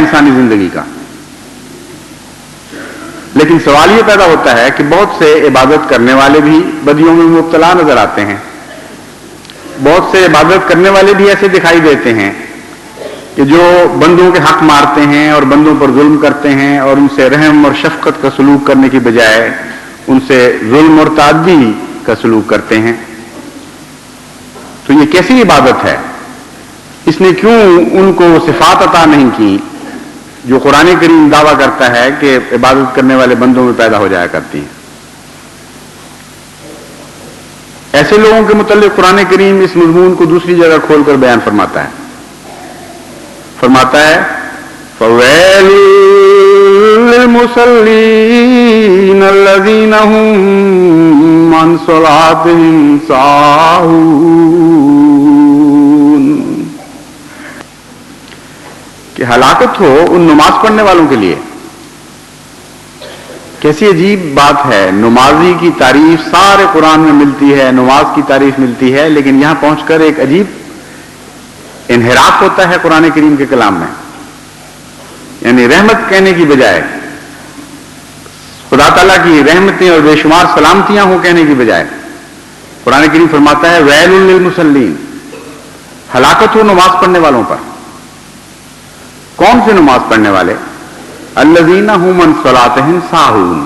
انسانی زندگی کا. لیکن سوال یہ پیدا ہوتا ہے کہ بہت سے عبادت کرنے والے بھی بدیوں میں مبتلا نظر آتے ہیں. بہت سے عبادت کرنے والے بھی ایسے دکھائی دیتے ہیں کہ جو بندوں کے حق مارتے ہیں اور بندوں پر ظلم کرتے ہیں اور ان سے رحم اور شفقت کا سلوک کرنے کی بجائے ان سے ظلم اور تعدی کا سلوک کرتے ہیں. تو یہ کیسی عبادت ہے؟ اس نے کیوں ان کو صفات عطا نہیں کی جو قرآن کریم دعویٰ کرتا ہے کہ عبادت کرنے والے بندوں میں پیدا ہو جایا کرتی ہیں؟ ایسے لوگوں کے متعلق قرآن کریم اس مضمون کو دوسری جگہ کھول کر بیان فرماتا ہے. فَوَيْلٌ لِّلْمُصَلِّينَ الَّذِينَ هُمْ عَنْ صَلَاتِهِمْ سَاهُونَ. کہ ہلاکت ہو ان نماز پڑھنے والوں کے لیے. کیسی عجیب بات ہے. نمازی کی تعریف سارے قرآن میں ملتی ہے, نماز کی تعریف ملتی ہے, لیکن یہاں پہنچ کر ایک عجیب انحراف ہوتا ہے قرآن کریم کے کلام میں. یعنی رحمت کہنے کی بجائے, خدا تعالیٰ کی رحمتیں اور بے شمار سلامتیاں ہوں کہنے کی بجائے, قرآن کریم فرماتا ہے ویل للمصلین, ہلاکت ہو نماز پڑھنے والوں پر. کون سے نماز پڑھنے والے؟ الذین هم عن صلاتهم ساہون,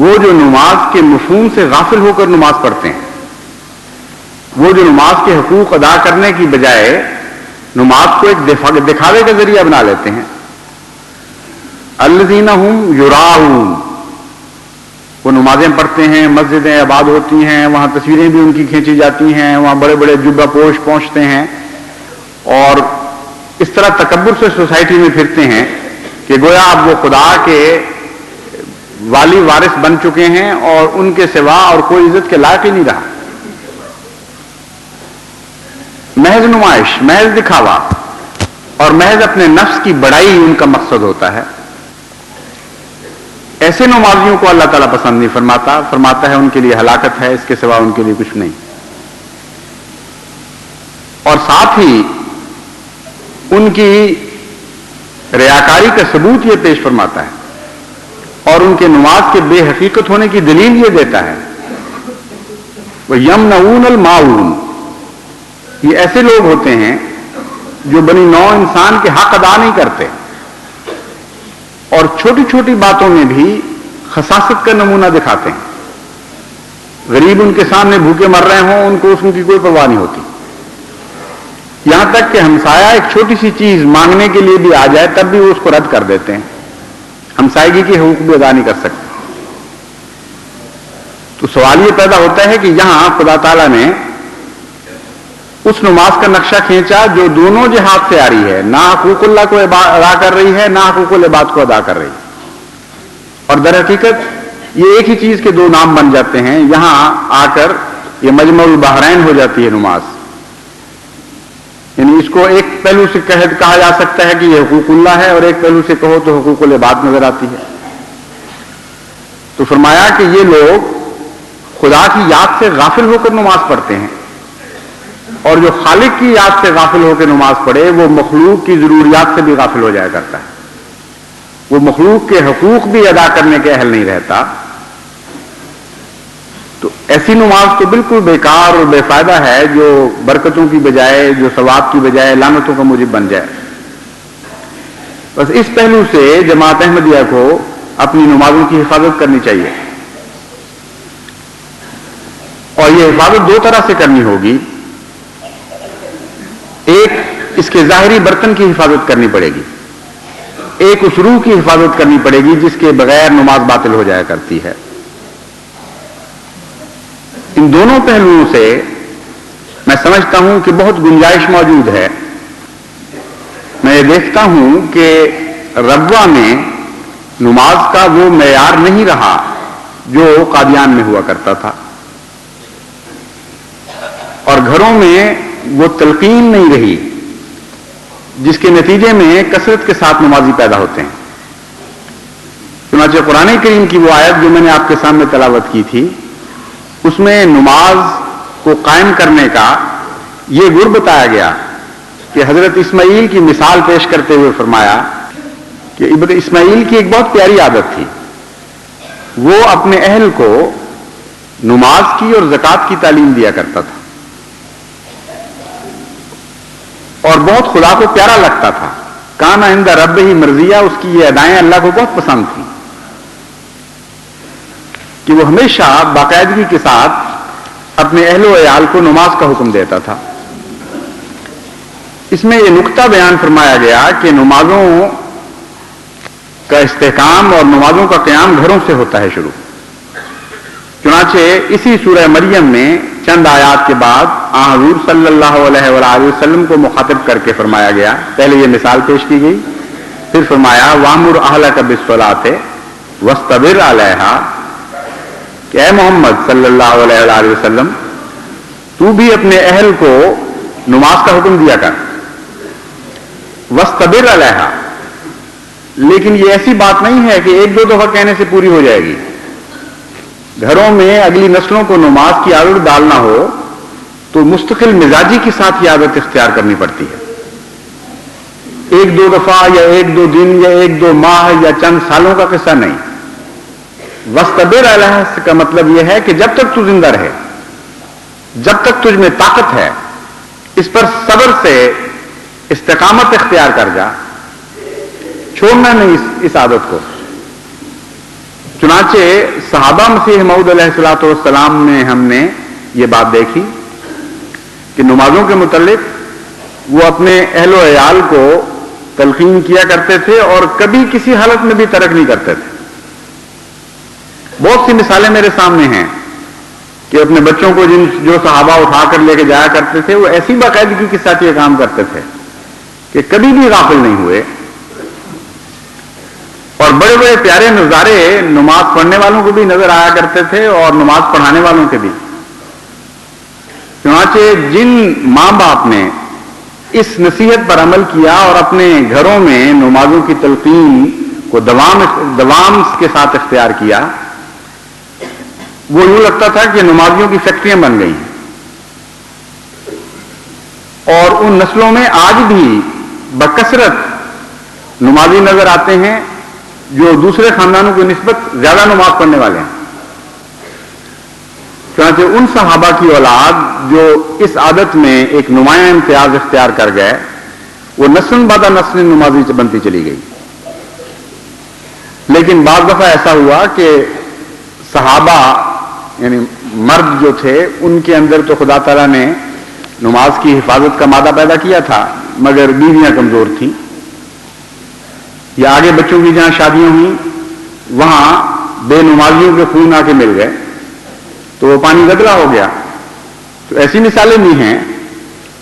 وہ جو نماز کے مفہوم سے غافل ہو کر نماز پڑھتے ہیں, وہ جو نماز کے حقوق ادا کرنے کی بجائے نماز کو ایک دکھاوے کا ذریعہ بنا لیتے ہیں. الذین هم یراؤون, وہ نمازیں پڑھتے ہیں, مسجدیں آباد ہوتی ہیں, وہاں تصویریں بھی ان کی کھینچی جاتی ہیں, وہاں بڑے بڑے جبہ پوش پہنچتے ہیں اور اس طرح تکبر سے سوسائٹی میں پھرتے ہیں کہ گویا اب وہ خدا کے والی وارث بن چکے ہیں اور ان کے سوا اور کوئی عزت کے لائق ہی نہیں رہا. محض نمائش, محض دکھاوا اور محض اپنے نفس کی بڑائی ان کا مقصد ہوتا ہے. ایسے نمازیوں کو اللہ تعالیٰ پسند نہیں فرماتا. فرماتا ہے ان کے لیے ہلاکت ہے, اس کے سوا ان کے لیے کچھ نہیں. اور ساتھ ہی ان کی ریاکاری کا ثبوت یہ پیش فرماتا ہے اور ان کے نماز کے بے حقیقت ہونے کی دلیل یہ دیتا ہے. وَيَمْنَعُونَ الْمَاعُونَ, یہ ایسے لوگ ہوتے ہیں جو بنی نوع انسان کے حق ادا نہیں کرتے اور چھوٹی چھوٹی باتوں میں بھی خساست کا نمونہ دکھاتے ہیں. غریب ان کے سامنے بھوکے مر رہے ہوں, ان کو اس کی کوئی پرواہ نہیں ہوتی. یہاں تک کہ ہمسایہ ایک چھوٹی سی چیز مانگنے کے لیے بھی آ جائے تب بھی وہ اس کو رد کر دیتے ہیں. ہمسائیگی کے حقوق بھی ادا نہیں کر سکتے. تو سوال یہ پیدا ہوتا ہے کہ یہاں خدا تعالیٰ نے اس نماز کا نقشہ کھینچا جو دونوں جہات سے آ رہی ہے, نہ حقوق اللہ کو ادا کر رہی ہے نہ حقوق العباد کو ادا کر رہی ہے. اور در حقیقت یہ ایک ہی چیز کے دو نام بن جاتے ہیں. یہاں آ کر یہ مجمع البحرین ہو جاتی ہے نماز. یعنی اس کو ایک پہلو سے کہا جا سکتا ہے کہ یہ حقوق اللہ ہے اور ایک پہلو سے کہو تو حقوق العباد نظر آتی ہے. تو فرمایا کہ یہ لوگ خدا کی یاد سے غافل ہو کر نماز پڑھتے ہیں اور جو خالق کی یاد سے غافل ہو کے نماز پڑھے وہ مخلوق کی ضروریات سے بھی غافل ہو جایا کرتا ہے. وہ مخلوق کے حقوق بھی ادا کرنے کے اہل نہیں رہتا. تو ایسی نماز تو بالکل بیکار اور بے فائدہ ہے جو برکتوں کی بجائے, جو ثواب کی بجائے لعنتوں کا موجب بن جائے. بس اس پہلو سے جماعت احمدیہ کو اپنی نمازوں کی حفاظت کرنی چاہیے اور یہ حفاظت دو طرح سے کرنی ہوگی. ایک اس کے ظاہری برتن کی حفاظت کرنی پڑے گی, ایک اس روح کی حفاظت کرنی پڑے گی جس کے بغیر نماز باطل ہو جایا کرتی ہے. ان دونوں پہلوؤں سے میں سمجھتا ہوں کہ بہت گنجائش موجود ہے. میں یہ دیکھتا ہوں کہ ربوہ میں نماز کا وہ معیار نہیں رہا جو قادیان میں ہوا کرتا تھا اور گھروں میں وہ تلقین نہیں رہی جس کے نتیجے میں کثرت کے ساتھ نمازی پیدا ہوتے ہیں. چنانچہ قرآن کریم کی وہ آیت جو میں نے آپ کے سامنے تلاوت کی تھی اس میں نماز کو قائم کرنے کا یہ گر بتایا گیا کہ حضرت اسماعیل کی مثال پیش کرتے ہوئے فرمایا کہ ابن اسماعیل کی ایک بہت پیاری عادت تھی، وہ اپنے اہل کو نماز کی اور زکوٰۃ کی تعلیم دیا کرتا تھا اور بہت خدا کو پیارا لگتا تھا. کانا عند رب ہی مرضیہ، اس کی یہ ادائیں اللہ کو بہت پسند تھیں کہ وہ ہمیشہ باقاعدگی کے ساتھ اپنے اہل و عیال کو نماز کا حکم دیتا تھا. اس میں یہ نقطہ بیان فرمایا گیا کہ نمازوں کا استحکام اور نمازوں کا قیام گھروں سے ہوتا ہے شروع. چنانچہ اسی سورہ مریم میں چند آیات کے بعد حضور صلی اللہ علیہ وآلہ وسلم کو مخاطب کر کے فرمایا گیا، پہلے یہ مثال پیش کی گئی، پھر فرمایا وَأْمُرْ أَهْلَكَ بِالصَّلَاةِ وَاسْتَبِرْ عَلَيْهَا کہ اے محمد صلی اللہ علیہ وآلہ وسلم تو بھی اپنے اہل کو نماز کا حکم دیا کر، وَاسْتَبِرْ عَلَيْهَا، لیکن یہ ایسی بات نہیں ہے کہ ایک دو دفعہ کہنے سے پوری ہو جائے گی. گھروں میں اگلی نسلوں کو نماز کی عادت ڈالنا ہو تو مستقل مزاجی کے ساتھ یہ عادت اختیار کرنی پڑتی ہے. ایک دو دفعہ یا ایک دو دن یا ایک دو ماہ یا چند سالوں کا قصہ نہیں. وَاسْتَبِرْ عَلَيْهَا کا مطلب یہ ہے کہ جب تک تو زندہ رہے، جب تک تجھ میں طاقت ہے، اس پر صبر سے استقامت اختیار کر جا، چھوڑنا نہیں اس عادت کو. چنانچہ صحابہ مسیح موعود علیہ الصلوۃ والسلام میں ہم نے یہ بات دیکھی کہ نمازوں کے متعلق وہ اپنے اہل و عیال کو تلقین کیا کرتے تھے اور کبھی کسی حالت میں بھی ترک نہیں کرتے تھے. بہت سی مثالیں میرے سامنے ہیں کہ اپنے بچوں کو جو صحابہ اٹھا کر لے کے جایا کرتے تھے وہ ایسی باقاعدگی کے ساتھ یہ کام کرتے تھے کہ کبھی بھی غافل نہیں ہوئے. اور بڑے بڑے پیارے نظارے نماز پڑھنے والوں کو بھی نظر آیا کرتے تھے اور نماز پڑھانے والوں کے بھی. چنانچہ جن ماں باپ نے اس نصیحت پر عمل کیا اور اپنے گھروں میں نمازوں کی تلقین کو دوام کے ساتھ اختیار کیا، وہ یوں لگتا تھا کہ نمازیوں کی فیکٹریاں بن گئی ہیں. اور ان نسلوں میں آج بھی بکثرت نمازی نظر آتے ہیں جو دوسرے خاندانوں کی نسبت زیادہ نماز پڑھنے والے ہیں. چنانچہ ان صحابہ کی اولاد جو اس عادت میں ایک نمایاں امتیاز اختیار کر گئے، وہ نسل بعد نسل نمازی بنتی چلی گئی. لیکن بعض دفعہ ایسا ہوا کہ صحابہ یعنی مرد جو تھے ان کے اندر تو خدا تعالیٰ نے نماز کی حفاظت کا مادہ پیدا کیا تھا، مگر بیویاں کمزور تھیں، یا آگے بچوں کی جہاں شادیاں ہوئیں وہاں بے نمازیوں کے خون آ کے مل گئے تو وہ پانی گدلا ہو گیا. تو ایسی مثالیں بھی ہیں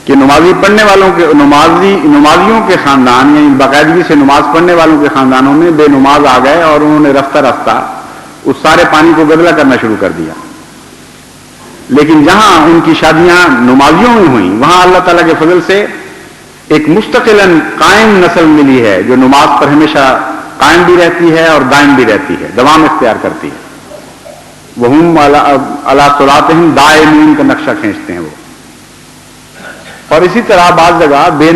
کہ نمازی پڑھنے والوں کے نمازیوں کے خاندان یعنی باقاعدگی سے نماز پڑھنے والوں کے خاندانوں میں بے نماز آ گئے اور انہوں نے رفتہ رفتہ اس سارے پانی کو گدلا کرنا شروع کر دیا. لیکن جہاں ان کی شادیاں نمازیوں میں ہوئیں وہاں اللہ تعالیٰ کے فضل سے ایک مستقلاً قائم نسل ملی ہے جو نماز پر ہمیشہ قائم بھی رہتی ہے اور دائم بھی رہتی ہے، دوام اختیار کرتی ہے. وہم علی صلاتہم دائمین کا نقشہ کھینچتے ہیں وہ. اور اسی طرح بعض جگہ بے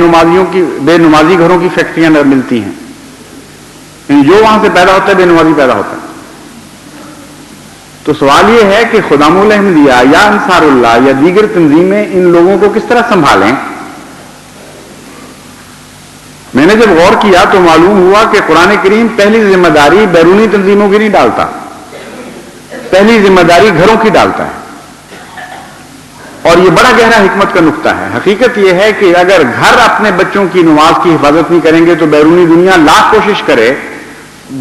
نمازی گھروں کی فیکٹریاں ملتی ہیں، جو وہاں سے پیدا ہوتا ہے بے نمازی پیدا ہوتا ہے. تو سوال یہ ہے کہ خدام الاحمدیہ یا انصار اللہ یا دیگر تنظیمیں ان لوگوں کو کس طرح سنبھالیں. میں نے جب غور کیا تو معلوم ہوا کہ قرآن کریم پہلی ذمہ داری بیرونی تنظیموں کی نہیں ڈالتا، پہلی ذمہ داری گھروں کی ڈالتا ہے. اور یہ بڑا گہرا حکمت کا نقطہ ہے. حقیقت یہ ہے کہ اگر گھر اپنے بچوں کی نماز کی حفاظت نہیں کریں گے تو بیرونی دنیا لاکھ کوشش کرے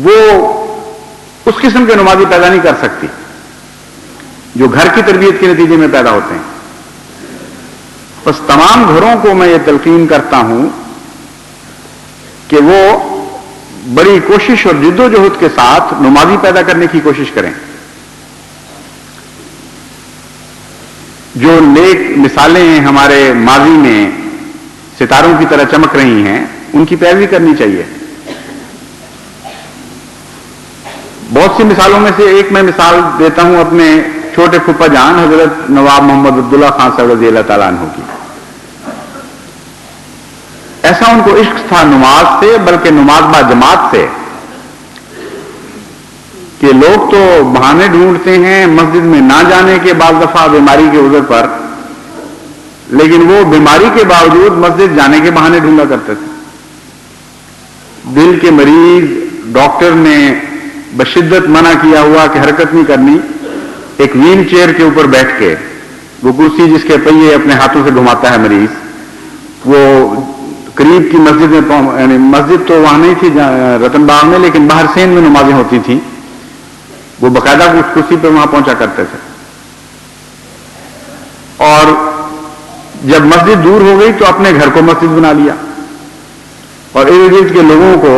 وہ اس قسم کے نمازی پیدا نہیں کر سکتی جو گھر کی تربیت کے نتیجے میں پیدا ہوتے ہیں. بس تمام گھروں کو میں یہ تلقین کرتا ہوں کہ وہ بڑی کوشش اور جد و جہد کے ساتھ نمازی پیدا کرنے کی کوشش کریں. جو نیک مثالیں ہمارے ماضی میں ستاروں کی طرح چمک رہی ہیں ان کی پیروی کرنی چاہیے. بہت سی مثالوں میں سے ایک میں مثال دیتا ہوں اپنے چھوٹے پھپھا جان حضرت نواب محمد عبداللہ خان صاحب رضی اللہ تعالیٰ عنہ کی. ایسا ان کو عشق تھا نماز سے، بلکہ نماز با جماعت سے، کہ لوگ تو بہانے ڈھونڈتے ہیں مسجد میں نہ جانے کے، بعض دفعہ بیماری کے عذر پر، لیکن وہ بیماری کے باوجود مسجد جانے کے بہانے ڈھونڈا کرتے تھے۔ دل کے مریض ڈاکٹر نے بشدت منع کیا ہوا کہ حرکت نہیں کرنی، ایک ویل چیئر کے اوپر بیٹھ کے، وہ کرسی جس کے پہیے اپنے ہاتھوں سے گھماتا ہے مریض، وہ قریب کی مسجد میں، یعنی مسجد تو وہاں نہیں تھی رتن باغ میں، لیکن باہر سین میں نمازیں ہوتی تھیں، وہ باقاعدہ اس کرسی پہ وہاں پہنچا کرتے تھے۔ اور جب مسجد دور ہو گئی تو اپنے گھر کو مسجد بنا لیا، اور ارد گرد کے لوگوں کو